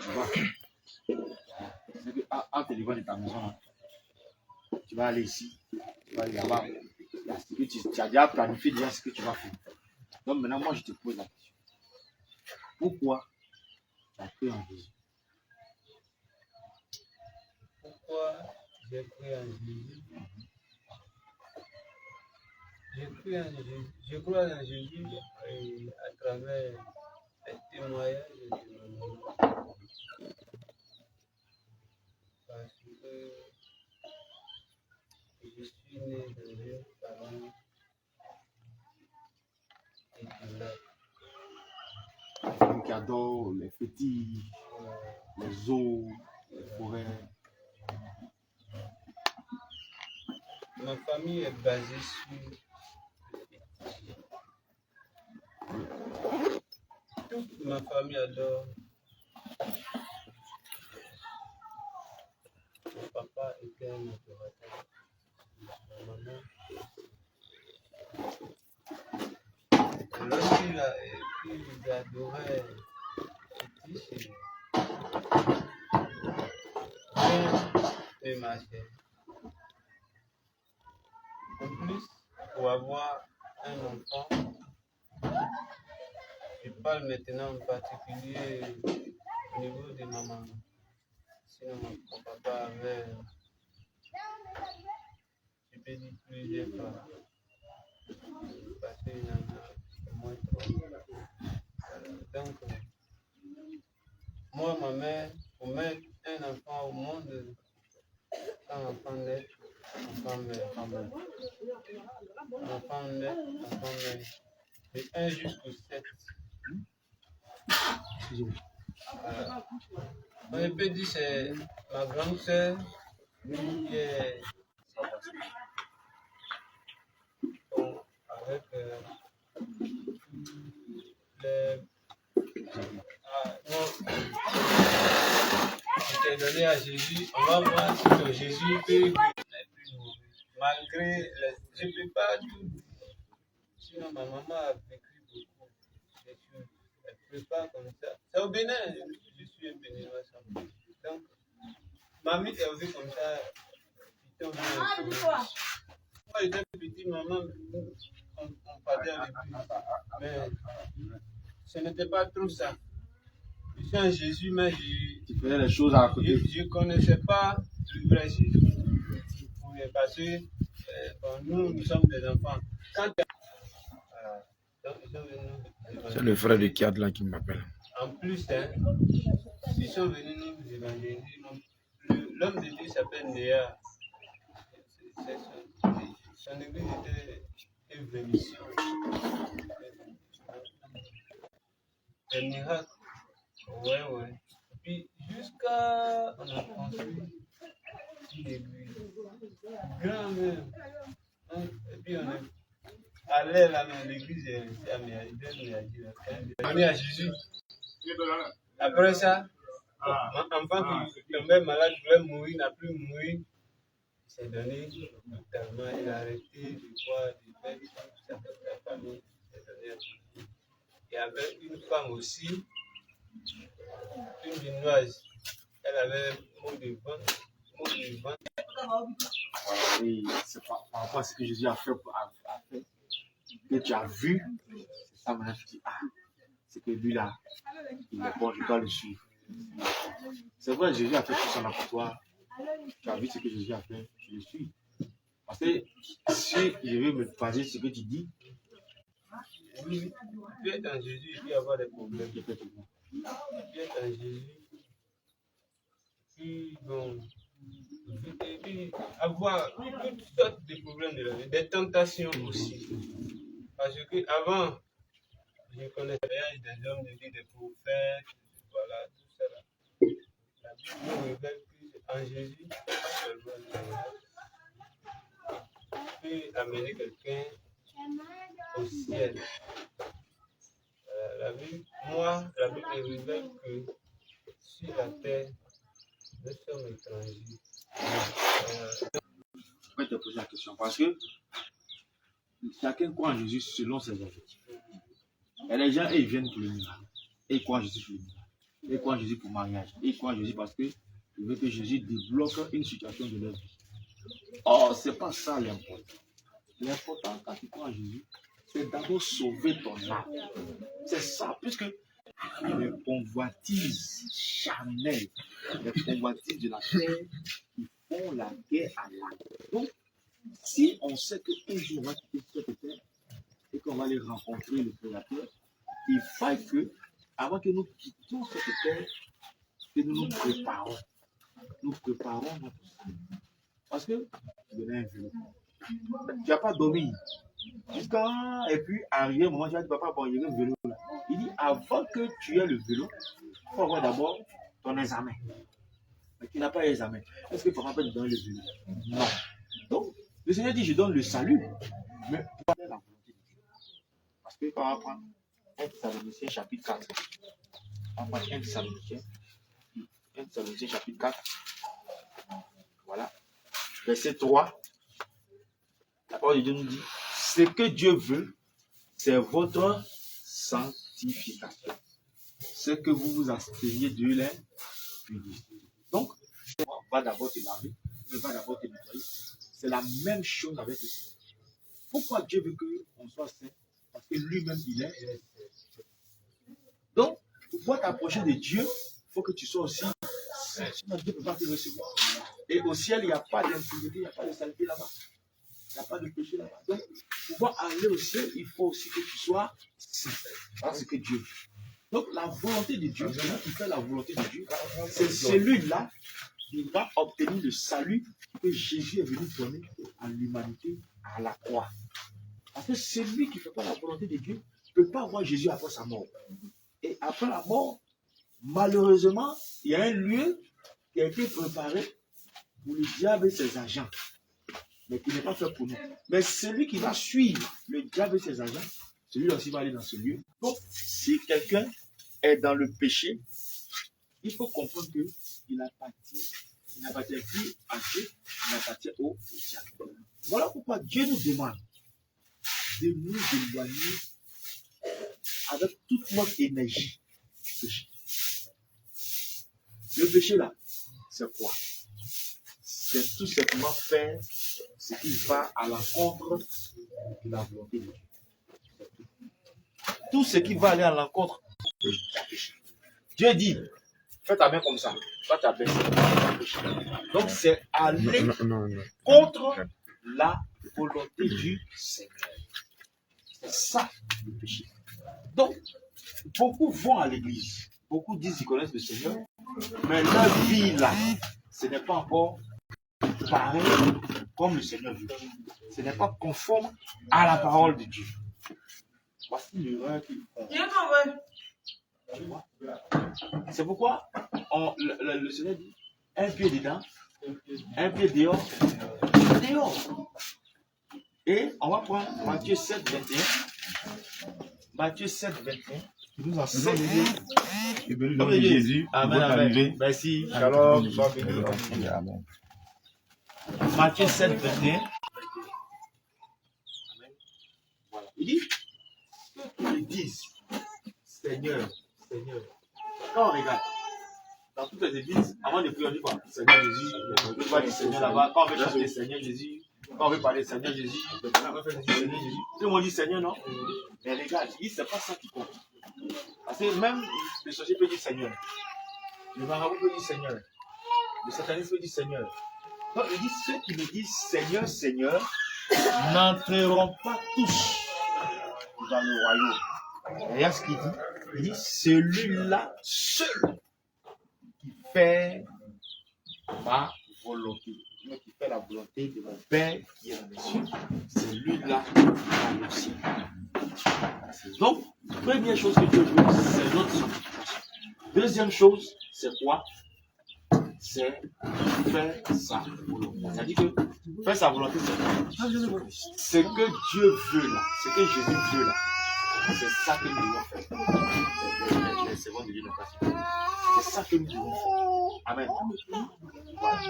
tu vois. C'est que en te levant de ta maison, là, tu vas aller ici, tu vas aller là-bas. Tu as déjà planifié déjà ce que tu vas faire. Donc maintenant, moi, je te pose la question. Pourquoi tu as cru en Jésus? Pourquoi j'ai cru en Jésus? Je crois en Jésus à travers les témoignages de ma maman. Parce que je suis né dans une famille équilibrée. Qui adore les fétiches, les eaux, les forêts. Ma famille est basée sur toute ma famille adore. Mon papa était un adorateur. Ma maman, lorsqu'il adorait fétiche, rien ne marchait. En plus, pour avoir un enfant, je parle maintenant en particulier au niveau de ma maman. Sinon, mon papa avait, je peux dire, plusieurs femmes. Parce qu'il y en a au moins 3. Donc, moi, ma mère, pour mettre un enfant au monde, quand l'enfant naît, l'enfant meurt. L'enfant naît, l'enfant meurt. De 1 jusqu'au 7. On peut dire que c'est ma grande sœur qui est avec c'était donné à Jésus. On va voir si Jésus peut guérir les plus mauvais. Malgré, je ne peux pas tout dire. Sinon, ma maman a vécu beaucoup. Elle ne peut pas comme ça. C'est au Bénin, je suis un Béninois. Donc, mamie est aussi comme ça. Moi, j'étais petit, maman, on parlait avec lui. Mais ce n'était pas trop ça. Je suis en Jésus, mais tu faisais les choses à côté. Je ne connaissais pas le vrai Jésus. Parce que nous sommes des enfants. C'est le frère de Kiad là qui m'appelle. En plus, ils sont venus nous évangéliser. L'homme de Dieu s'appelle Néa. Son église était une bénédiction. Des miracles. Ouais. Puis jusqu'à on a construit une église. Grand même. Et puis on est allé là dans l'église et on est à Jésus. Après ça, enfant qui tombait malade, voulait mourir, n'a plus mourir. Il s'est donné totalement, il a arrêté de boire, de faire sa famille, il s'est donné à Jésus. Il y avait une femme aussi, une Béninoise, elle avait mot de ventre. Oui, c'est par rapport à ce que Jésus a fait, que tu as vu, c'est ça maintenant tu dis, c'est que lui là, il est bon, je dois le suivre. C'est vrai, Jésus a fait tout ça pour toi, tu as vu ce que Jésus a fait, tu le suis. Parce que si je veux me baser sur ce que tu dis, oui, tu es dans Jésus, il peut y avoir des problèmes. Tu es dans Jésus, puis bon, et puis avoir toutes sortes de problèmes de la vie, des tentations aussi. Parce que avant, je connaissais des hommes de Dieu, des prophètes, voilà, tout ça là. La Bible nous révèle qu'en Jésus, pas seulement peut amener quelqu'un au ciel. La Bible révèle que sur la terre, nous sommes étrangers. Je vais te poser la question parce que chacun croit en Jésus selon ses objectifs. Et les gens, ils viennent pour le miracle. Et ils croient en Jésus pour le miracle. Et croient en Jésus pour mariage. Ils croient en Jésus parce que ils veulent que Jésus débloque une situation de leur vie. Or, ce n'est pas ça l'important. L'important quand tu crois en Jésus, c'est d'abord sauver ton âme. C'est ça, puisque les convoitises charnelles, les convoitises de la terre, qui font la guerre à l'âme. Donc, si on sait qu'un jour on va quitter cette terre et qu'on va aller rencontrer le Créateur, il faut que, avant que nous quittions cette terre, que nous nous préparons. Nous préparons notre salut. Parce que tu donnais un vélo. Tu n'as pas dormi. Et puis, arrivé un moment, tu as dit, papa, bon, il y a un vélo là. Il dit, avant que tu aies le vélo, il faut avoir d'abord ton examen. Mais tu n'as pas l'examen. Est-ce que papa peut te donner le vélo? Non. Donc, le Seigneur dit, je donne le salut, mais pour faire la volonté de Dieu. Parce que quand on va prendre 1 Thessaloniciens chapitre 4, on va prendre 1 Thessaloniciens chapitre 4, voilà, verset 3, la parole de Dieu nous dit, ce que Dieu veut, c'est votre sanctification. Ce que vous vous absteniez de l'impudicité. Donc, va d'abord te laver, va d'abord te nettoyer. C'est la même chose avec le Seigneur. Pourquoi Dieu veut qu'on soit saint? Parce que lui-même, il est. Donc, pour pouvoir t'approcher de Dieu, il faut que tu sois aussi saint. Sinon, Dieu ne peut pas te recevoir. Et au ciel, il n'y a pas d'impudicité, il n'y a pas de saleté là-bas. Il n'y a pas de péché là-bas. Donc, pour pouvoir aller au ciel, il faut aussi que tu sois saint. Voilà ce que Dieu veut. Donc, la volonté de Dieu, celui qui fait la volonté de Dieu, c'est celui-là qui va obtenir le salut que Jésus est venu donner à l'humanité à la croix. Parce que celui qui ne fait pas la volonté de Dieu ne peut pas voir Jésus après sa mort. Et après la mort, malheureusement, il y a un lieu qui a été préparé pour le diable et ses agents, mais qui n'est pas fait pour nous. Mais celui qui va suivre le diable et ses agents, celui-là aussi va aller dans ce lieu. Donc, si quelqu'un est dans le péché, il faut comprendre qu'il n'appartient plus à Dieu, il appartient au diable. Voilà pourquoi Dieu nous demande de nous éloigner avec toute notre énergie du péché. Le péché là, c'est quoi? C'est tout simplement faire ce qui va à l'encontre de la volonté de Dieu. Tout ce qui va aller à l'encontre de la péché. Dieu dit, fais ta main comme ça, toi tu as baissé. Donc c'est aller contre la volonté du Seigneur. C'est ça le péché. Donc, beaucoup vont à l'église, beaucoup disent qu'ils connaissent le Seigneur, mais leur vie là, ce n'est pas encore pareil comme le Seigneur veut. Ce n'est pas conforme à la parole de Dieu. Voici l'erreur qu'ils font. C'est pourquoi le Seigneur dit un pied dedans, un pied dehors, dehors. Et on va prendre Matthieu 7, 21. Matthieu 7, 21. Qui nous enseigne. Jésus. Amen, amen. Merci. Shalom. Amen. Matthieu 7, 21. Voilà. Il dit, ceux qui disent, Seigneur, Seigneur. Quand on regarde, dans toutes les églises, avant de prier, on dit quoi? Seigneur Jésus, on veut pas dire Seigneur là-bas. Quand on veut chanter Seigneur Jésus, quand on veut parler Seigneur Jésus, on veut faire Seigneur Jésus. Tout le monde dit Seigneur, non? Mais regarde, il dit, c'est pas ça qui compte. Parce que même le sorcier peut dire Seigneur. Le marabout peut dire Seigneur. Le sataniste peut dire Seigneur. Donc il dit, ceux qui me disent Seigneur, Seigneur, n'entreront pas tous dans le royaume. Regarde ce qu'il dit. Il dit, celui-là seul qui fait ma volonté. Qui fait la volonté de mon Père qui est dans les cieux. C'est lui-là qui va au ciel. Donc, première chose que Dieu veut, c'est notre sanctification. Deuxième chose, c'est quoi? C'est faire sa volonté. C'est-à-dire que faire sa volonté, c'est ce que Dieu veut là, ce que Jésus veut là. C'est ça que nous devons faire. Les secondes de Dieu n'ont pas suffi. C'est ça que nous devons faire. Amen. Voilà.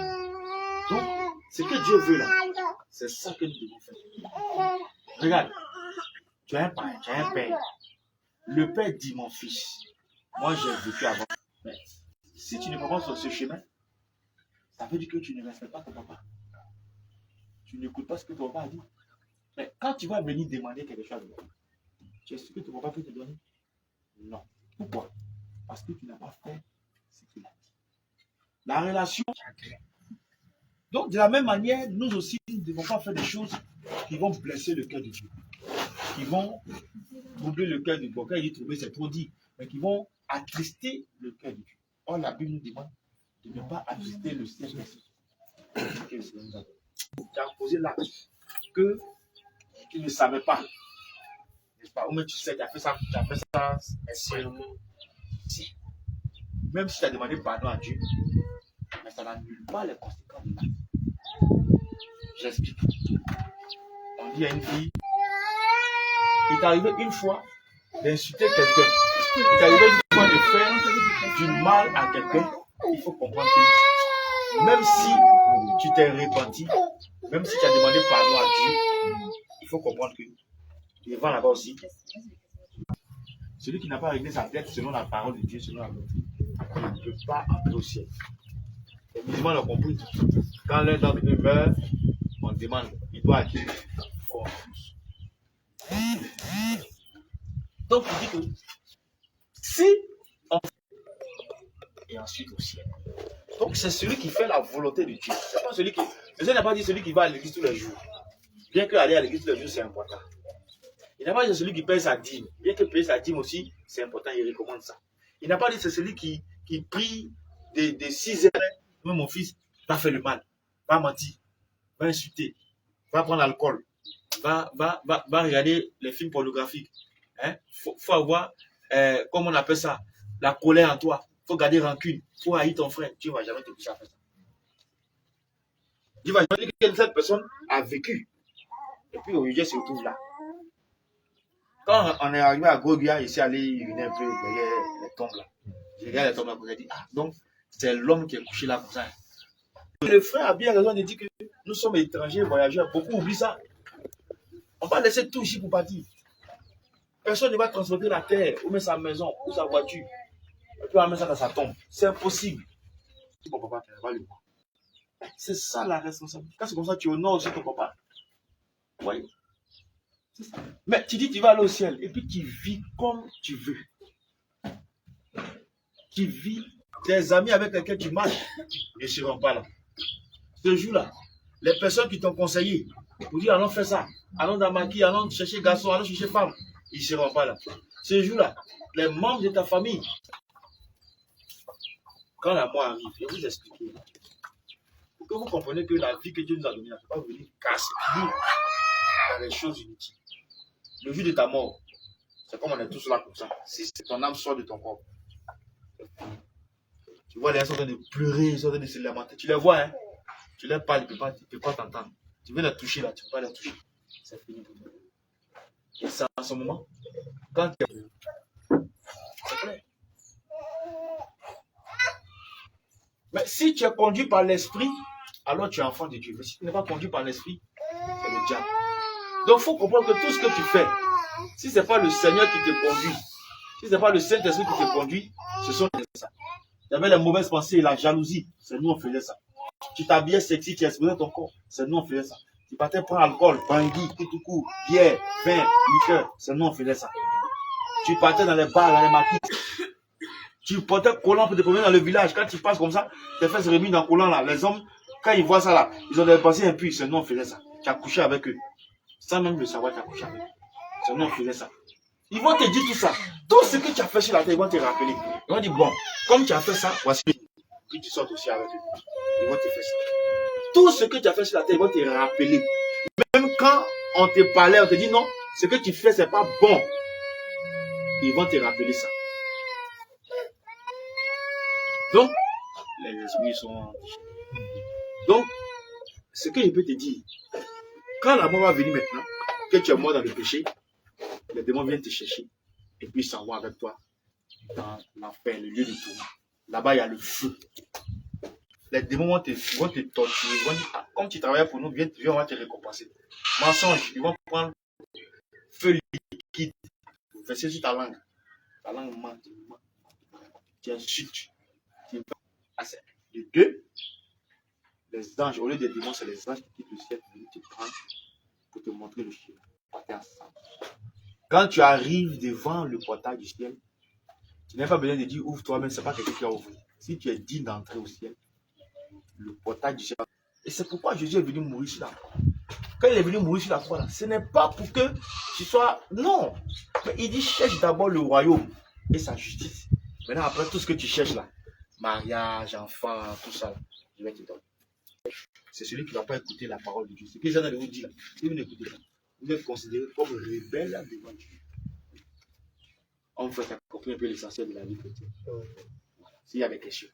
Donc, ce que Dieu veut là, c'est ça que nous devons faire. Regarde, tu as un père, tu as un père. Le père dit, mon fils, moi j'ai vécu avant. Mais si tu ne prends pas sur ce chemin, ça veut dire que tu ne respectes pas ton papa. Tu n'écoutes pas ce que ton papa a dit. Mais quand tu vas venir demander quelque chose, tu es sûr que ton papa peut te donner? Non. Pourquoi? Parce que tu n'as pas fait ce qu'il a dit. La relation. Donc, de la même manière, nous aussi, nous ne devons pas faire des choses qui vont blesser le cœur de Dieu, qui vont troubler le cœur de Dieu. Quand il dit troubler, c'est trop dit, mais qui vont attrister le cœur de Dieu. Or, la Bible nous demande de ne pas attrister le Saint-Esprit. Tu as posé l'acte que tu ne savais pas, n'est-ce pas? Ou même tu sais, tu as fait ça exprès. Même si tu as demandé pardon à Dieu, mais ça n'annule pas les conséquences de l'acte. J'explique. On dit à une fille, il t'est arrivé une fois d'insulter quelqu'un. Il t'est arrivé une fois de faire du mal à quelqu'un. Il faut comprendre que même si tu t'es repenti, même si tu as demandé pardon à Dieu, il faut comprendre que devant là-bas aussi, celui qui n'a pas réglé sa tête selon la parole de Dieu, selon la doctrine, il ne peut pas entrer au ciel. Les musulmans l'ont compris. Quand l'un d'entre eux meurt, on demande, il doit à qui? Donc, il dit que si on fait, et ensuite au ciel. Donc, c'est celui qui fait la volonté de Dieu. C'est pas celui qui. Le Seigneur n'a pas dit celui qui va à l'église tous les jours. Bien que aller à l'église tous les jours, c'est important. Il n'a pas dit c'est celui qui paye sa dîme. Bien que payer sa dîme aussi, c'est important, il recommande ça. Il n'a pas dit c'est celui qui prie des 6 heures. Même mon fils va faire le mal, va mentir, va insulter, va prendre l'alcool, va regarder les films pornographiques. Hein? Faut avoir, comment on appelle ça, la colère en toi. Il faut garder rancune. Il faut haïr ton frère. Dieu ne va jamais te pousser à faire ça. Dieu va jamais dire que cette personne a vécu. Et puis aujourd'hui, elle se retrouve là. Quand on est arrivé à Gogia, ici, aller uriner un peu derrière les tombes là. Je regarde les tombes là, on a dit, ah, donc c'est l'homme qui est couché là comme ça. Le frère a bien raison de dire que nous sommes étrangers, voyageurs. Beaucoup oublient ça. On va laisser tout ici pour partir. Personne ne va transporter la terre, ou même sa maison, ou sa voiture. Et puis on va mettre ça dans sa tombe. C'est impossible. Ton papa, tu vas le voir. C'est ça la responsabilité. Quand c'est comme ça, tu honores aussi ton papa. Oui. C'est ça. Mais tu dis tu vas aller au ciel et puis tu vis comme tu veux. Tu vis tes amis avec lesquels tu marches ne seront pas là. Ce jour-là, les personnes qui t'ont conseillé pour dire allons faire ça, allons dans Maki, allons chercher garçon, allons chercher femme, ils ne seront pas là. Ce jour-là, les membres de ta famille, quand la mort arrive, je vais vous expliquer. Pour que vous compreniez que la vie que Dieu nous a donnée, ne peut pas venir casser dans les choses inutiles. Le jour de ta mort, c'est comme on est tous là comme ça. Si ton âme sort de ton corps, tu vois les gens sont en train de pleurer, ils sont en train de se lamenter. Tu les vois, hein? Tu les parles, ils ne peuvent pas t'entendre. Tu veux les toucher là, tu ne peux pas les toucher. C'est fini pour toi. Et c'est en ce moment, quand tu es. C'est clair. Mais si tu es conduit par l'esprit, alors tu es enfant de Dieu. Mais si tu n'es pas conduit par l'esprit, c'est le diable. Donc il faut comprendre que tout ce que tu fais, si ce n'est pas le Seigneur qui te conduit, si ce n'est pas le Saint-Esprit qui te conduit, ce sont ça. Il y avait les mauvaises pensées, la jalousie, c'est nous on faisait ça. Tu t'habillais sexy, tu exposais ton corps, c'est nous on faisait ça. Tu partais prendre alcool, bangui, tout, bière, vin, liqueur, c'est nous on faisait ça. Tu partais dans les bars, dans les maquis. Tu portais collant pour te promener dans le village. Quand tu passes comme ça, tes fesses remis dans le collant là. Les hommes, quand ils voient ça là, ils ont des pensées impures. C'est nous on faisait ça. Tu as couché avec eux. Sans même le savoir, tu as couché avec eux. C'est nous on faisait ça. Ils vont te dire tout ça. Tout ce que tu as fait sur la terre, ils vont te rappeler. Ils vont dire, bon, comme tu as fait ça, voici. Puis tu sortes aussi avec eux. Ils vont te faire ça. Tout ce que tu as fait sur la terre, ils vont te rappeler. Même quand on te parlait, on te dit non, ce que tu fais, c'est pas bon. Ils vont te rappeler ça. Donc, les esprits sont... Donc, ce que je peux te dire, quand la mort va venir maintenant, que tu es mort dans le péché, les démons viennent te chercher et puis ils s'en vont avec toi dans l'enfer, le lieu de tourment. Là-bas, il y a le feu. Les démons vont te torturer. Ils vont dire, ah, comme tu travailles pour nous, viens, on va te récompenser. Mensonge, ils vont prendre feu liquide, verser sur ta langue. Ta langue ment. Tu insultes. Les deux, les anges, au lieu des démons, c'est les anges qui quittent le ciel pour venir te prendre, pour te montrer le ciel. Quand tu arrives devant le portail du ciel, tu n'as pas besoin de dire ouvre toi-même, ce n'est pas quelqu'un qui a ouvert. Si tu es digne d'entrer au ciel, le portail du ciel. Et c'est pourquoi Jésus est venu mourir sur la croix. Quand il est venu mourir sur la croix, là, ce n'est pas pour que tu sois. Non. Mais il dit cherche d'abord le royaume et sa justice. Maintenant, après tout ce que tu cherches là, mariage, enfant, tout ça, là, je vais te donner. C'est celui qui ne va pas écouter la parole de Dieu. Ce que j'en ai de vous dire là, si vous n'écoutez pas, vous êtes considéré comme rebelle devant Dieu. On fait compris un peu l'essentiel de la vie chrétienne. S'il y a des questions.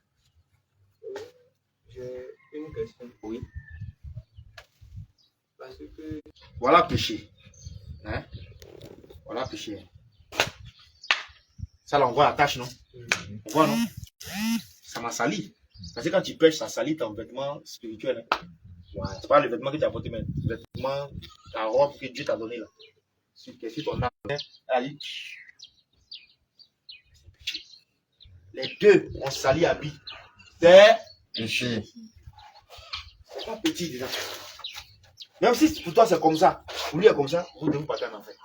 J'ai une question. Oui. Parce que. Voilà péché. Hein? Voilà péché. Ça, là, on voit la tâche, non? On voit, non? Ça m'a sali. Parce que quand tu pêches, ça salit ton vêtement spirituel. Hein? Voilà. C'est pas le vêtement que tu as porté, mais le vêtement, ta robe que Dieu t'a donné là. Si ton âme, elle dit. Les deux, on salit à vie. C'est Péché. c'est pas petit déjà. Même si pour toi c'est comme ça, pour lui est comme ça, vous devez partir en enfer.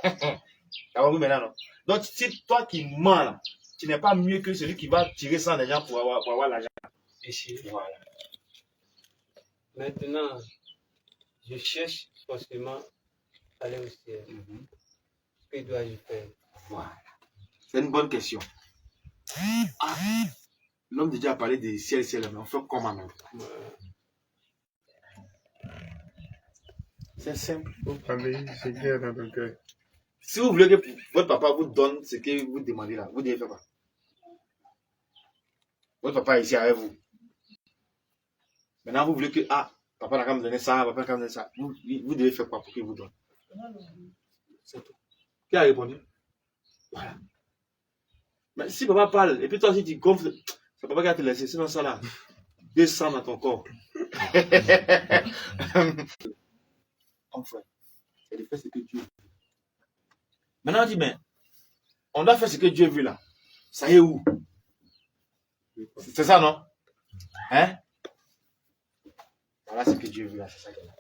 Ça va vous maintenant, non? Donc, si toi qui mens là, tu n'es pas mieux que celui qui va tirer ça des gens pour avoir l'argent. Péché. Voilà. Maintenant, je cherche forcément à aller au ciel. Que dois-je faire? Voilà. C'est une bonne question. Ah, l'homme de Dieu a parlé des ciel, mais on fait comment même? C'est simple. Vous parlez ce qui est dans ton cœur. Si vous voulez que votre papa vous donne ce que vous demandez là, vous devez faire quoi? Votre papa est ici avec vous. Maintenant, vous voulez que, papa n'a qu'à me donner ça, papa n'a qu'à me donner ça. Vous devez faire quoi pour qu'il vous donne? C'est tout. Qui a répondu? Voilà. Mais si papa parle, et puis toi aussi tu gonfles, c'est papa qui a te laissé, sinon ça là, descend dans ton corps. Enfin, c'est de faire ce que Dieu veut. Maintenant on dit, mais on doit faire ce que Dieu veut là. Ça y est où? C'est ça, non? Hein? Voilà ce que Dieu veut là, c'est ça qu'il y a.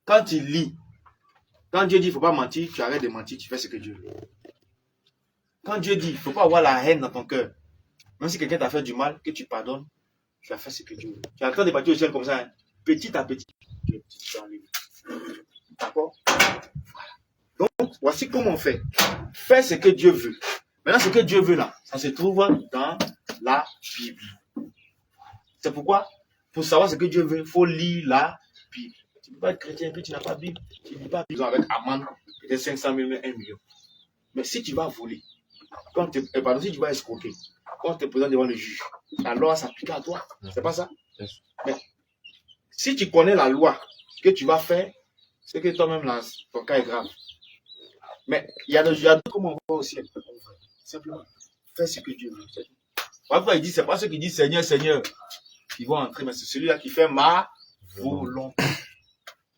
Quand tu lis, quand Dieu dit il ne faut pas mentir, tu arrêtes de mentir, tu fais ce que Dieu veut. Quand Dieu dit il ne faut pas avoir la haine dans ton cœur, même si quelqu'un t'a fait du mal, que tu pardonnes, tu vas faire ce que Dieu veut. Tu es en train de bâtir au ciel comme ça, hein? Petit à petit. D'accord? Voilà. Donc, voici comment on fait. Fais ce que Dieu veut. Maintenant, ce que Dieu veut là, ça se trouve dans la Bible. C'est pourquoi, pour savoir ce que Dieu veut, il faut lire la Bible. Tu ne peux pas être chrétien et puis tu n'as pas de Bible. Tu ne lis pas Bible avec amende, peut-être 500 000, 1 million. Mais si tu vas voler, si tu vas escroquer, quand tu te présentes devant le juge, la loi s'applique à toi. C'est pas ça? Mais si tu connais la loi, ce que tu vas faire, c'est que toi-même, là, ton cas est grave. Mais il y a d'autres comment on va au ciel. Simplement, fais ce que Dieu veut. Parfois, il dit, c'est pas ceux qui disent Seigneur, Seigneur, qui vont entrer, mais c'est celui-là qui fait ma volonté.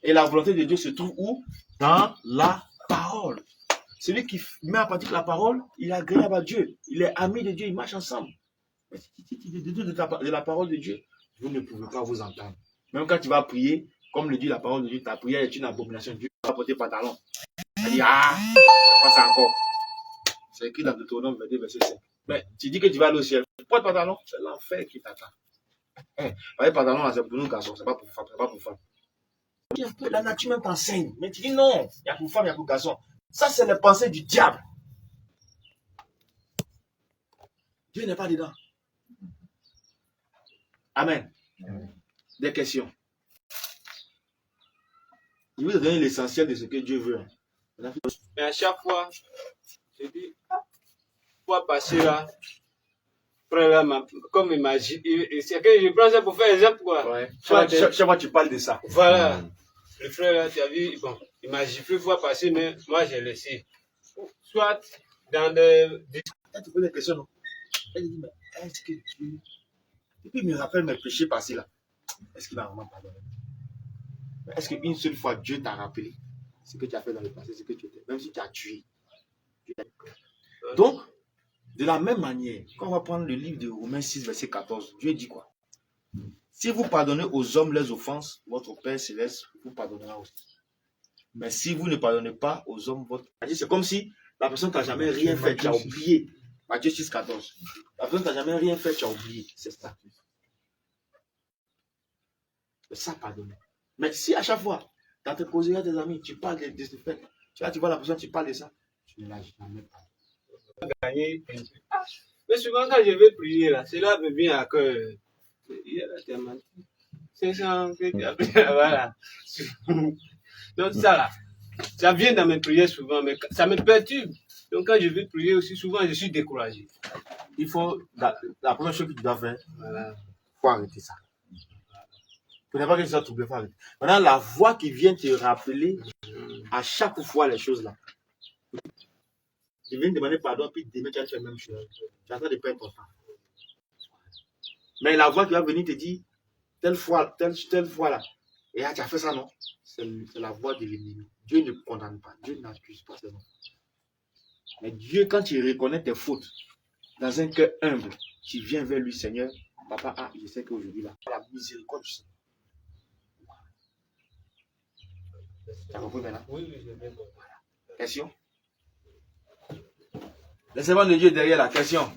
Et la volonté de Dieu se trouve où? Dans la parole. Celui qui met en pratique la parole, il est agréable à Dieu. Il est ami de Dieu, il marche ensemble. Mais si tu détournes de la parole de Dieu, vous ne pouvez pas vous entendre. Même quand tu vas prier, comme le dit la parole de Dieu, ta prière est une abomination. Dieu va porter pantalon. Il dit, c'est pas ça encore. C'est écrit dans Deutéronome 22, verset 5. Mais tu dis que tu vas aller au ciel. Tu portes pantalon, c'est l'enfer qui t'attend. Le pantalon, c'est pour nous garçons, c'est pas pour femmes. C'est pas pour femmes. La nature même t'enseigne. Mais tu dis non, il y a pour femmes, il y a pour garçons. Ça, c'est les pensées du diable. Dieu n'est pas dedans. Amen. Des questions. Je vais vous donner l'essentiel de ce que Dieu veut. Mais à chaque fois, je dis, fois passer là, frère là, comme imagine, c'est que je prends ça pour faire exemple quoi. Ouais. Chaque fois tu parles de ça. Voilà. Le frère là, tu as vu, bon, il m'a giflé fois passer, mais moi j'ai laissé. Soit dans des. Tu poses des questions, non? Elle dit, mais est-ce que Dieu. Et puis il me rappelle mes péchés passés là. Est-ce qu'il va vraiment pardonner? Est-ce qu'une seule fois Dieu t'a rappelé ce que tu as fait dans le passé, ce que tu étais, même si tu as tué? Donc, de la même manière, quand on va prendre le livre de Romains 6, verset 14, Dieu dit quoi? Si vous pardonnez aux hommes leurs offenses, votre Père Céleste vous pardonnera aussi. Mais si vous ne pardonnez pas aux hommes, c'est comme si la personne t'a jamais rien fait, tu as oublié. Matthieu 6, 14. La personne t'a jamais rien fait, tu as oublié. C'est ça. C'est ça, pardonner. Mais si à chaque fois, dans tes causeries à tes amis, tu parles de ce fait, tu vois la personne, tu parles de ça, tu ne l'as jamais pas. Gagner un truc. Mais souvent, quand je vais prier, là, cela me vient à cœur. Il a menti. C'est ça que tu as pris. Voilà. Donc, ça vient dans mes prières souvent, mais ça me perturbe. Donc, quand je vais prier aussi, souvent, je suis découragé. Il faut, la première chose que tu dois faire, Voilà. il faut arrêter ça. Il ne faut pas que ça t'oublie, faut arrêter. Maintenant, la voix qui vient te rappeler à chaque fois les choses là. Tu viens demander pardon, puis demain tu vas faire la même chose. Tu es en train de perdre ton temps. Mais la voix qui va venir te dire, telle fois là, et là, tu as fait ça, non? C'est la voix de l'ennemi. Dieu ne condamne pas, Dieu n'accuse pas seulement. Mais Dieu, quand tu reconnais tes fautes, dans un cœur humble, tu viens vers lui, Seigneur, papa, je sais qu'aujourd'hui, là, la miséricorde du Seigneur. Tu as compris maintenant? Oui, je vais bon. Question? Les servants de Dieu derrière la question.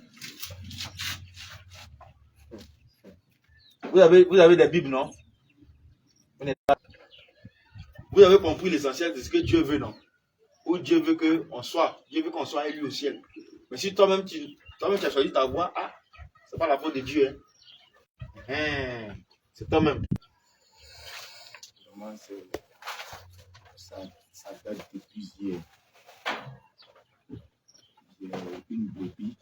Vous avez des Bibles, non? Vous avez compris l'essentiel de ce que Dieu veut, non? Où Dieu veut qu'on soit. Dieu veut qu'on soit élu au ciel. Mais si toi-même tu as choisi ta voie, c'est pas la faute de Dieu. Hein? C'est toi-même. Vraiment, ça date depuis hier. J'ai une brebis,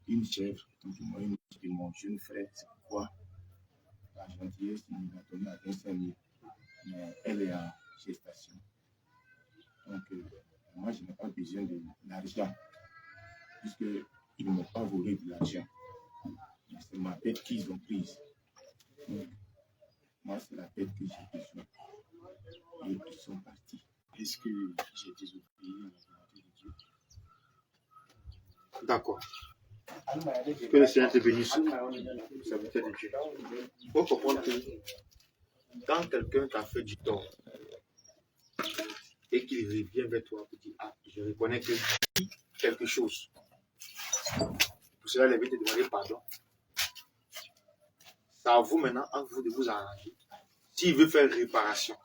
une chèvre, tout du moins une de mon jeune frère. C'est pourquoi la gentillesse il m'a donné à 25 000. Mais elle est en gestation. Donc, moi, je n'ai pas besoin de l'argent, puisqu'ils ne m'ont pas volé de l'argent. C'est ma bête qu'ils ont prise. Donc, moi, c'est la bête que j'ai besoin. Et ils sont partis. Est-ce que j'ai désobéi à la volonté de Dieu? D'accord. Que le Seigneur te bénisse. Ça vous fait de Dieu. Il faut comprendre que quand quelqu'un t'a fait du tort et qu'il revient vers toi pour dire, je reconnais que j'ai dit quelque chose. Pour cela, il vient te demander pardon. C'est à vous maintenant, entre vous, de vous arranger. S'il veut faire réparation,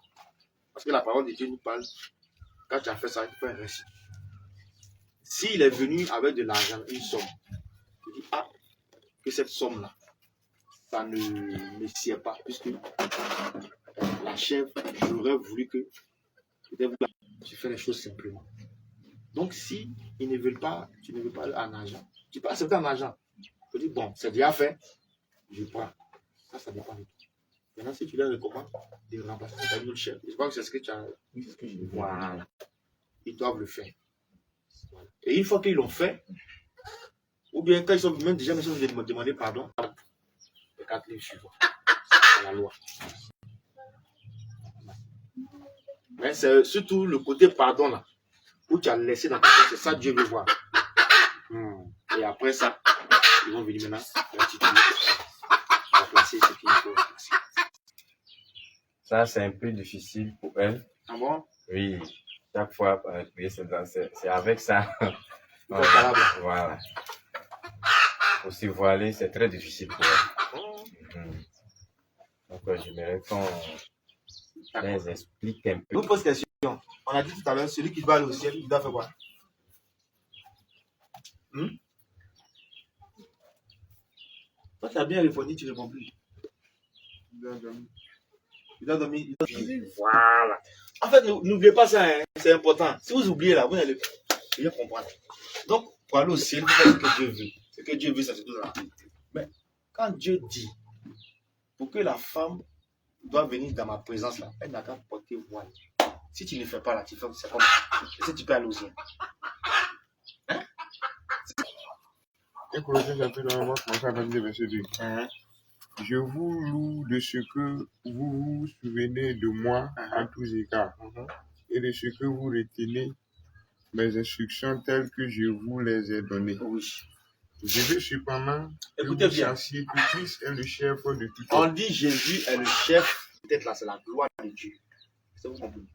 parce que la parole de Dieu nous parle, quand tu as fait ça, il faut un récit. S'il est venu avec de l'argent, une somme, tu dis, que cette somme-là, ça ne me sied pas, puisque la chèvre, j'aurais voulu que tu fais les choses simplement. Donc, si ils ne veulent pas, tu ne veux pas en argent, tu peux accepter en argent. Tu dis, bon, c'est déjà fait, je prends. Ça dépend de toi. Maintenant, si tu leur recommandes de remplacer par une autre chèvre, je crois que c'est ce que tu as. Oui, c'est ce que je veux. Voilà. Ils doivent le faire. Voilà. Et une fois qu'ils l'ont fait, ou bien quand ils sont même déjà me demander pardon, les 4 livres suivants. C'est la loi. Mais c'est surtout le côté pardon là, où tu as laissé dans ta tête, c'est ça que Dieu veut voir. Et après ça, ils vont venir maintenant, remplacer ce qu'il faut remplacer. Ça, c'est un peu difficile pour elle. Ah bon? Oui, chaque fois, c'est avec ça. Voilà. Aussi voiler, c'est très difficile pour elle. Donc, j'aimerais qu'on les explique un peu. Je vous pose question. On a dit tout à l'heure, celui qui doit aller au ciel, il doit faire quoi? Toi, tu as bien répondu, tu ne réponds plus. Il doit dormir. Voilà. En fait, n'oubliez pas ça, hein, c'est important. Si vous oubliez là, vous n'allez rien comprendre. Donc, pour aller au ciel, il faut faire ce que Dieu veut. Ce que Dieu veut, ça c'est tout dans la vie. Mais quand Dieu dit, pour que la femme doit venir dans ma présence là, elle n'a qu'à porter voile. Si tu ne le fais pas là, tu fais c'est comme ça. Est-ce que tu peux aller au ciel? Hein? Et Colossiens chapitre 1, on va commencer à partir du verset 2. Je vous loue de ce que vous vous souvenez de moi à tous égards et de ce que vous retenez mes instructions telles que je vous les ai données. Oui. Je veux cependant que Écoutez vous bien. sachiez que Christ est le chef de tout On homme. dit Jésus est le chef. Peut-être là, c'est la gloire de Dieu. C'est vous comprenez?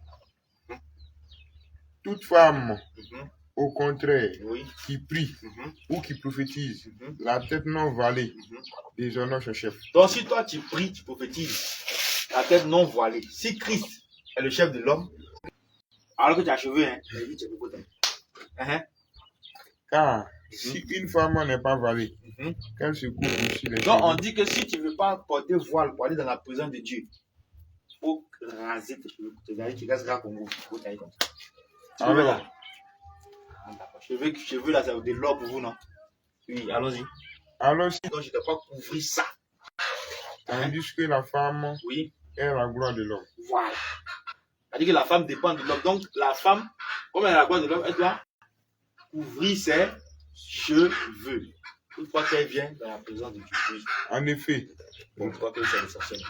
Toute femme, Mhm. au contraire, Oui. qui prie Mhm. ou qui prophétise, Mhm. la tête non voilée, Mhm. déshonore son chef. Donc, si toi tu pries, tu prophétises, la tête non voilée, si Christ est le chef de l'homme, alors que tu as cheveux, hein, il dit tu es de côté. Car si une femme n'est pas voilée, Mhm. qu'elle se couvre aussi les Donc, on cheveux. dit que si tu ne veux pas porter voile pour aller dans la présence de Dieu, il faut raser tes cheveux. C'est-à-dire que tu restes là comme vous. Vous taillez comme ça. Cheveux Alors, là. Ah, d'accord. Cheveux là, c'est de l'or pour vous, non? Oui, allons-y. alors si, Donc, je ne dois pas couvrir ça. tandis que la femme Oui, est la gloire de l'homme. voilà. C'est-à-dire que la femme dépend de l'homme. Donc, la femme, comme elle a la gloire de l'homme, elle doit couvrir ses cheveux. Une fois qu'elle vient dans la présence de Dieu. En effet, Bon, je crois que c'est l'essentiel.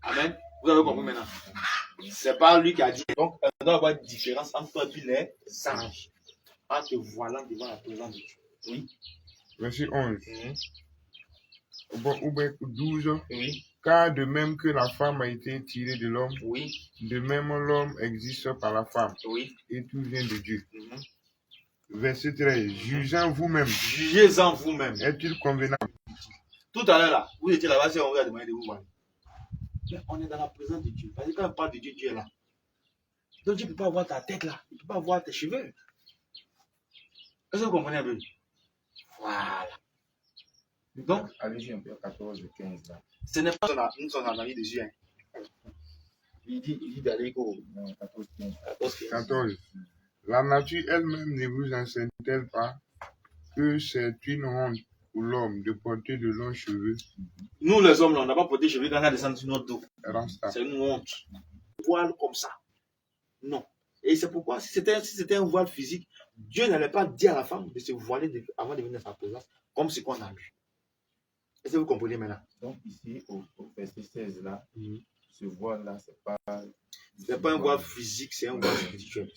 Amen. Vous avez compris maintenant? C'est pas lui qui a dit. Donc, il doit y avoir une différence entre toi et puis les anges. En te voilant devant la présence de Dieu. Oui. verset 11, bon, ou bien 12, Oui. car de même que la femme a été tirée de l'homme, Oui. de même l'homme existe par la femme, Oui. et tout vient de Dieu. Mhm. Verset 13, jugeant vous-même, Jugez-en vous-même. est-il convenable? Tout à l'heure, là, vous étiez là-bas, si on vous a demandé de vous voir. Mais on est dans la présence de Dieu. Parce que quand on parle de Dieu, Dieu est là. Donc Dieu ne peut pas voir ta tête là. Il ne peut pas voir tes cheveux. Est-ce que vous comprenez un peu? Voilà. Donc, Allez-y un peu, 14 et 15 là. ce n'est pas nous sommes en avis de Dieu. Hein. Il dit d'aller au Non, 14, 15. 14. La nature elle-même ne vous enseigne-t-elle pas que c'est une honte pour l'homme de porter de longs cheveux? Nous les hommes, là, on n'a pas porté de cheveux quand on a descendu sur notre dos. Rasta. C'est une honte. Voile comme ça. Non. Et c'est pourquoi, si c'était un voile physique, Dieu n'allait pas dire à la femme de se voiler avant de venir dans sa présence, comme ce qu'on a lu. Est-ce que vous comprenez maintenant? Donc ici, au verset 16 là, ce voile là, c'est pas un voile physique, c'est un voile spirituel.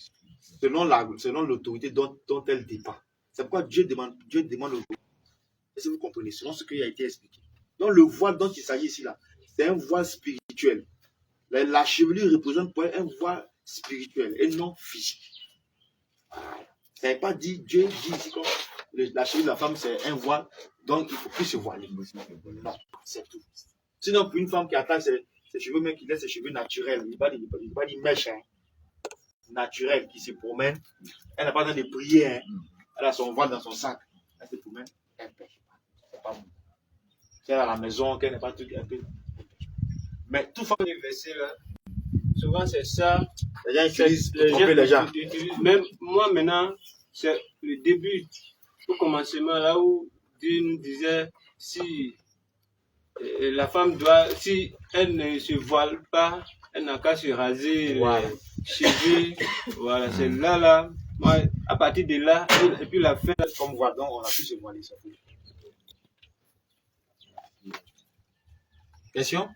Selon l'autorité dont elle dépend. C'est pourquoi Dieu demande l'autorité. Est-ce que vous comprenez? Selon ce qui a été expliqué. Donc le voile dont il s'agit ici là, c'est un voile spirituel. La chevelure représente pour elle un voile spirituel et non physique. Voilà. Ça n'est pas dit, Dieu dit ici comme la chevelure de la femme c'est un voile, donc il ne faut plus se voiler. Non, c'est tout. Sinon, pour une femme qui attache ses cheveux, même qui laisse ses cheveux naturels, il ne va pas dire mèche, hein, naturel, qui se promène, elle n'a pas besoin de prier, hein. Elle a son voile dans son sac, elle se promène, elle ne pêche pas. C'est pas bon. Si elle est à la maison, qu'elle n'est pas tout un peu. Mais tout femme. Les versets là, souvent c'est ça. Les gens utilisent pour tromper les gens. Même moi maintenant, c'est le début, au commencement là où Dieu nous disait si la femme si elle ne se voile pas, elle n'a qu'à se raser Voilà. les cheveux. Voilà, c'est là. Moi, à partir de là, et puis la fin. Comme voile, donc on a pu se voiler. Ça. Question?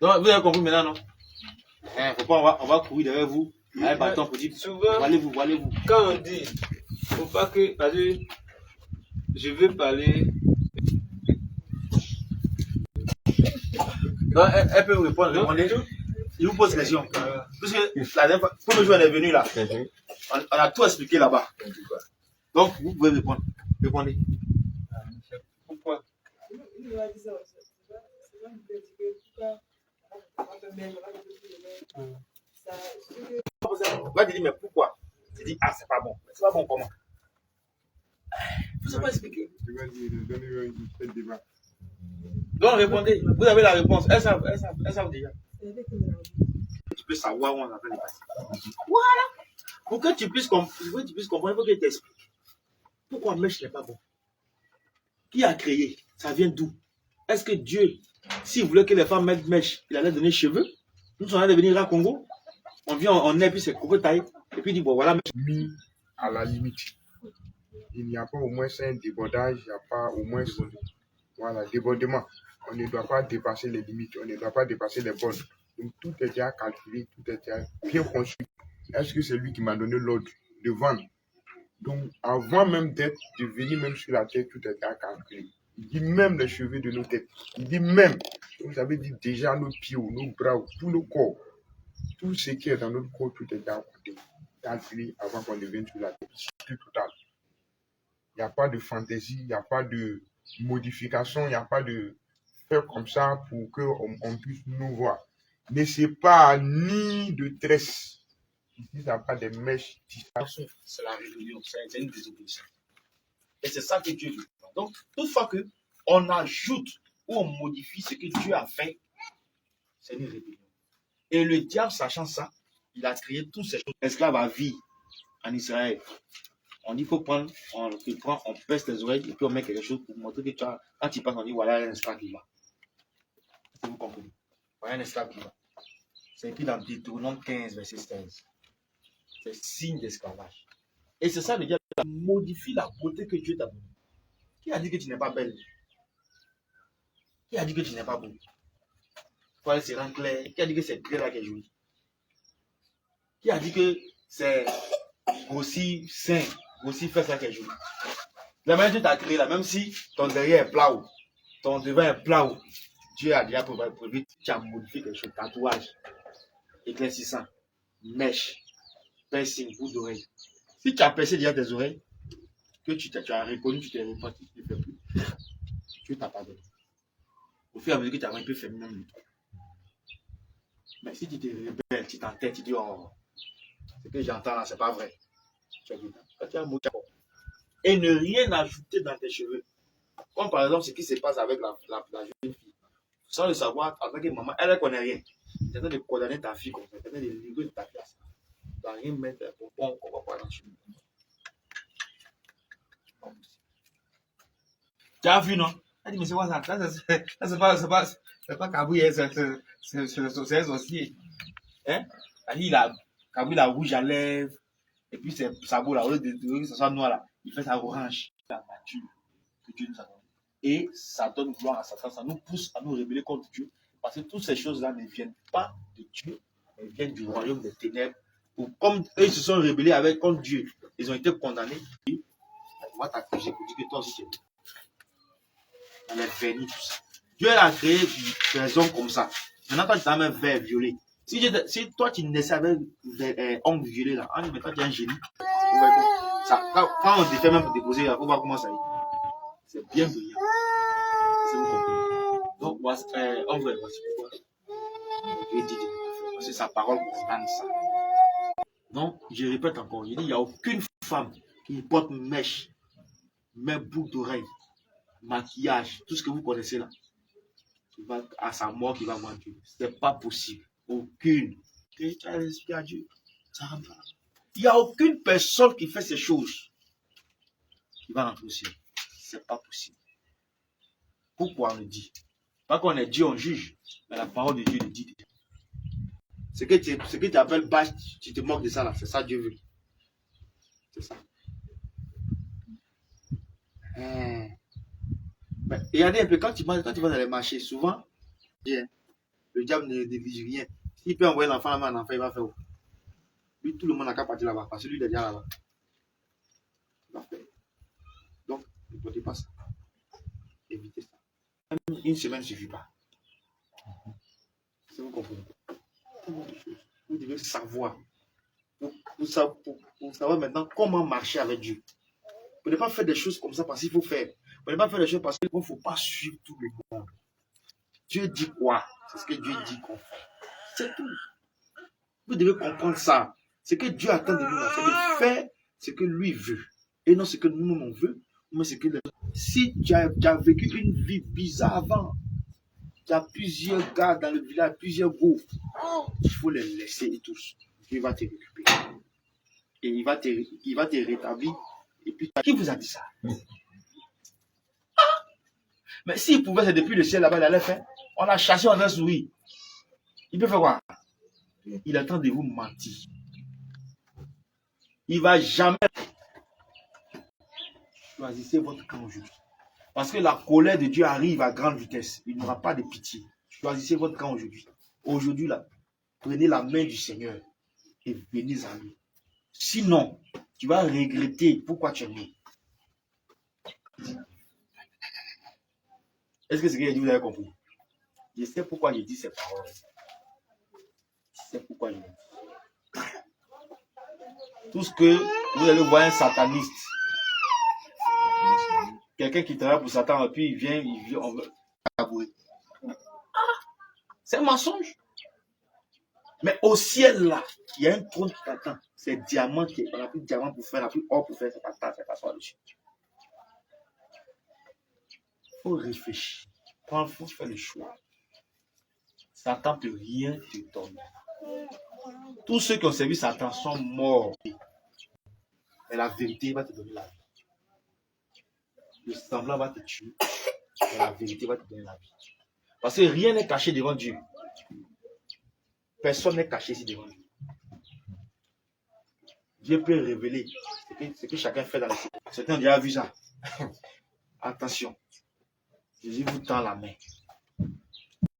Donc, vous avez compris maintenant, non? Faut pas, on va courir derrière vous. Avec bâton pour dire, Souvent, voilez-vous. quand on dit, faut pas que, parce que je veux parler. Donc, elle peut vous répondre. Répondez. Il vous pose une question. Puisque la dernière fois, quand le jour elle est venu là, on a tout expliqué là-bas. Donc, vous pouvez répondre. Répondez. Pourquoi? Là, tu dis, mais pourquoi? Tu dis, ah, c'est pas bon. C'est pas bon comment? Vous savez pas expliquer. Donc, répondez. Vous avez la réponse. Elles savent déjà. Tu peux savoir où on a fait les passer. Voilà. Pour que tu puisses comprendre, il faut qu'il t'explique. Pourquoi mèche n'est pas bon? Qui a créé? Ça vient d'où? Est-ce que Dieu, s'il voulait que les femmes mettent mèche, il allait donner cheveux? Nous sommes allés venir à Congo. On vient, on est, puis c'est coupé taille. Et puis il dit, bon, voilà. Mis à la limite. Il n'y a pas au moins un débordage, il n'y a pas au moins débordement. On ne doit pas dépasser les limites, on ne doit pas dépasser les bornes. Donc tout est déjà calculé, tout est déjà bien construit. Est-ce que c'est lui qui m'a donné l'ordre de vendre. Donc, avant même d'être de venir même sur la terre, tout était à calculer. Il dit même les cheveux de nos têtes. Il dit même, vous avez dit déjà nos pieds, nos bras, tout le corps. Tout ce qui est dans notre corps, tout est déjà calculé avant qu'on ne vienne sur la terre. C'est total. Il n'y a pas de fantaisie, il n'y a pas de modification, il n'y a pas de faire comme ça pour qu'on puisse nous voir. Ne c'est pas ni de tresse. Ici, il n'y a pas de mèches. C'est la rébellion, c'est une désobéissance. Et c'est ça que Dieu veut. Donc, toutefois qu'on ajoute ou on modifie ce que Dieu a fait, c'est une rébellion. Et le diable, sachant ça, il a créé toutes ces choses. Esclaves à vie en Israël. On dit qu'il faut prendre, on pèse tes oreilles et puis on met quelque chose pour montrer que tu as, quand tu passes, on dit voilà un esclave qui va. Est-ce que vous comprenez? Voilà un esclave qui va. C'est écrit dans Deutéronome 15, verset 16. C'est signe d'esclavage. Et c'est ça le diable modifie la beauté que Dieu t'a donnée. Qui a dit que tu n'es pas belle? Qui a dit que tu n'es pas beau? Toi, c'est rend clair. Qui a dit que c'est clair là qui est joli? Qui a dit que c'est aussi sain, aussi fait ça qui est joli? La manière que tu as créé là, même si ton derrière est plat ou ton devant est plat ou, Dieu a déjà prévu, tu as modifié quelque chose. Tatouage, éclaircissant, mèche, piercing, bout d'oreille. Si tu as percé déjà tes oreilles, que tu as reconnu, tu t'es repenti, tu ne fais plus, Dieu t'a pardonné. Au fur et à mesure que tu as un peu fait même le truc. Mais si tu te rebelles, tu t'entêtes, tu dis, oh, ce que j'entends là, c'est pas vrai. Tu as dit, tu as un mot et ne rien ajouter dans tes cheveux. Comme par exemple ce qui se passe avec la jeune fille. Sans le savoir, en tant que maman, elle ne connaît rien. Tu es en train de condamner ta fille comme ça, tu es en train de livrer de ta classe. Tu ne dois rien mettre un pompon qu'on va pas dans le cheveu. Tu as vu, non? Elle dit, mais c'est quoi ça? Ça, c'est pas Kabouye, c'est aussi. Hein? Elle dit, Kabouye, la rouge à lèvres, et puis c'est sabot là, au lieu de que ce soit noir là, il fait ça orange. La nature que Dieu nous a donnée. Et ça donne gloire à Satan, ça nous pousse à nous rébeller contre Dieu, parce que toutes ces choses-là ne viennent pas de Dieu, elles viennent du royaume des ténèbres. Ou comme eux se sont rébellés contre Dieu, ils ont été condamnés. On va t'accuser pour dire que toi aussi tu es. On est vernis, tout ça. Dieu a créé des hommes comme ça. Maintenant, toi, tu as même vert violet. Si toi, tu naissais avec des ongles violets, là, on dit, mais toi, tu es un génie. Ça, quand on te fait même pour déposer, on va comment ça y est. C'est bien brillant. C'est vous comprenez. Donc, voici pourquoi Dieu dit de ne pas faire. Parce que sa parole condamne ça. Donc, je répète encore, il n'y a aucune femme qui porte mèche, même boucle d'oreille, maquillage, tout ce que vous connaissez là, qui va à sa mort, qui va voir Dieu. C'est pas possible. Aucune. Tu as l'esprit à Dieu. Ça rentre pas. Il n'y a aucune personne qui fait ces choses qui va rentrer au ciel. C'est pas possible. Pourquoi on le dit? Pas qu'on est Dieu, on juge, mais la parole de Dieu le dit. Ce que tu appelles bâche, tu te moques de ça là, c'est ça Dieu veut. C'est ça. Mais regardez un peu, quand tu vas dans les marchés, souvent, le diable ne néglige rien. S'il peut envoyer l'enfant là-bas, l'enfant, il va faire où? Lui, tout le monde n'a qu'à partir là-bas, parce que lui, il est déjà là-bas. Il va faire. Donc, ne portez pas ça. Évitez ça. Même une semaine ne suffit pas. Si vous comprenez. Vous devez savoir. Pour savoir maintenant comment marcher avec Dieu. Vous ne pouvez pas faire des choses comme ça parce qu'il faut faire. Vous ne pouvez pas faire des choses parce qu'il ne faut pas suivre tout le monde. Dieu dit quoi? C'est ce que Dieu dit qu'on fait. C'est tout. Vous devez comprendre ça. Ce que Dieu attend de nous, c'est de faire ce que lui veut. Et non ce que nous-mêmes on veut, mais ce que si tu as vécu une vie bizarre avant, tu as plusieurs gars dans le village, plusieurs groupes, il faut les laisser tous. Dieu va te récupérer. Et il va te rétablir. Et puis, qui vous a dit ça? Mais s'il pouvait, c'est depuis le ciel là-bas, il allait faire. On l'a chassé, on a souri. Il peut faire quoi? Il attend de vous mentir. Il ne va jamais. Choisissez votre camp aujourd'hui. Parce que la colère de Dieu arrive à grande vitesse. Il n'y aura pas de pitié. Choisissez votre camp aujourd'hui. Aujourd'hui, là, prenez la main du Seigneur et venez à lui. Sinon, tu vas regretter pourquoi tu es né. Est-ce que ce que j'ai dit, vous avez compris? Je sais pourquoi je dis ces paroles. Je sais pourquoi je dis. Tout ce que vous allez voir un sataniste, quelqu'un qui travaille pour Satan, et puis il vient on veut avouer. C'est un mensonge. Mais au ciel, là, il y a un trône qui t'attend. C'est diamant qui est. On n'a plus de diamant pour faire, on n'a plus or pour faire, c'est pas ça dessus. Il faut réfléchir. Il faut faire le choix. Satan ne peut rien te donner. Tous ceux qui ont servi Satan sont morts. Mais la vérité va te donner la vie. Le semblant va te tuer. Mais la vérité va te donner la vie. Parce que rien n'est caché devant Dieu. Personne n'est caché ici devant Dieu. Dieu peut révéler ce que chacun fait dans les secrets. Certains ont déjà vu ça. Attention. Jésus vous tend la main.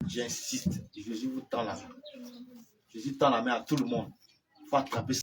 J'insiste. Jésus vous tend la main. Jésus tend la main à tout le monde. Il faut attraper ça.